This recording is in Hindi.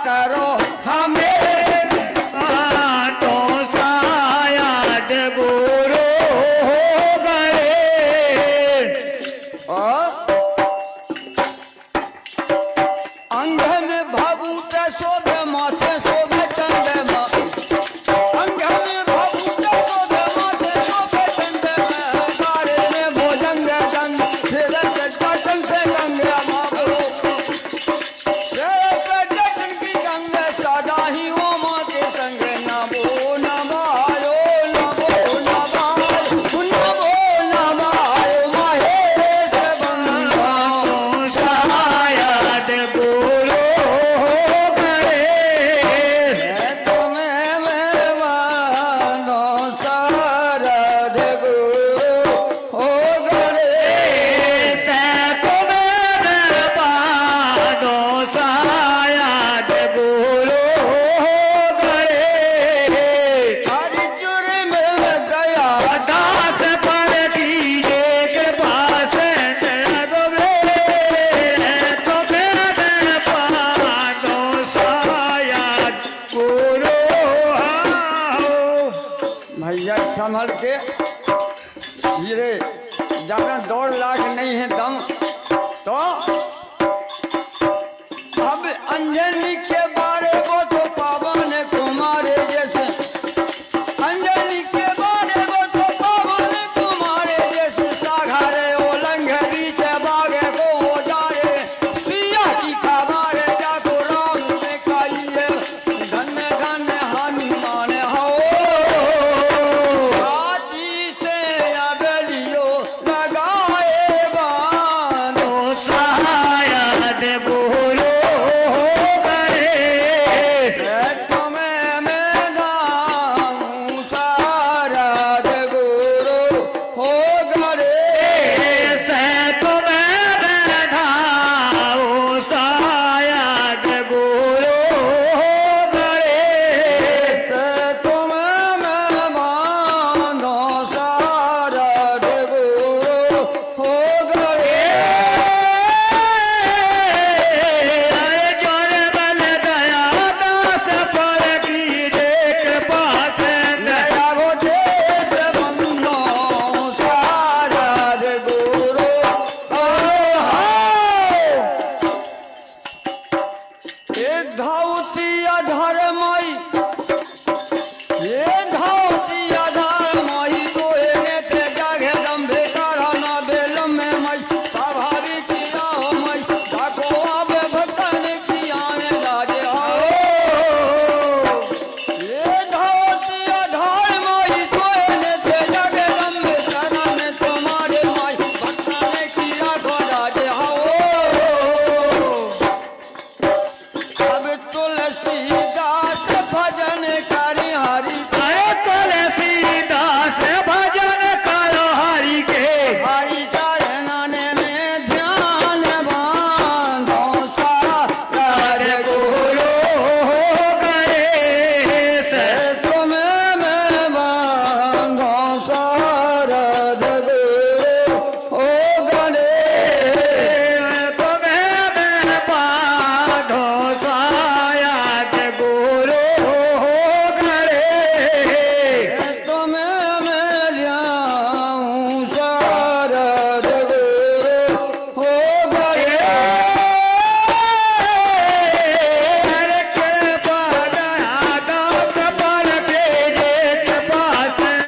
करो हमें तो शायद गुरु हो गए। अंग में भभूत शोभे माथे शोभे चंद्रमा, अंग में भभूत शोभे माथे शोभे चंद्रमा, गारे में भोजन गंग फिर जटन से गंगा मारो जटन की गंग सदा ही वो माँ के संग नमो नमायो नमो नमायो नमो नमायो महेश बंदा शायद गुरु हो गए। तुम्हें मैं मानो शारद गुरु हो गए। तुम्हें मैं मानो शायद गुरु हो गए। अर्जुन मिल गया दास पर दीजे कृपा से तो फिर मैं पानो शायद गुरु हो। भैया संभल के धीरे, ज्यादा दौड़ लाग नहीं है दम। तो अब अंजनी के बारे वो तो पावन कुमारे जैसे, अंजनी के बारे वो तो पावन कुमारे जैसे, साघारे ओलंग बीच बागे को हो जाए, सिया की खबर जाको राम से खाइए, धन्य धन्य हनुमान हो। हाथी से अबलियो लगाए बानो शायद गुरु हो गए। तुम्हें मैं गाऊं शारद गुरु हो गए। तुम्हें मैं गाऊं शायद गुरु हो गए। तुम्हें मैं मानो शारद गुरु हो गए। अर्जुन बल गया दास पर दीजे कृपा से, नया वो क्षेत्र बंदो शारद गुरु हो। एक धावती अधर्मई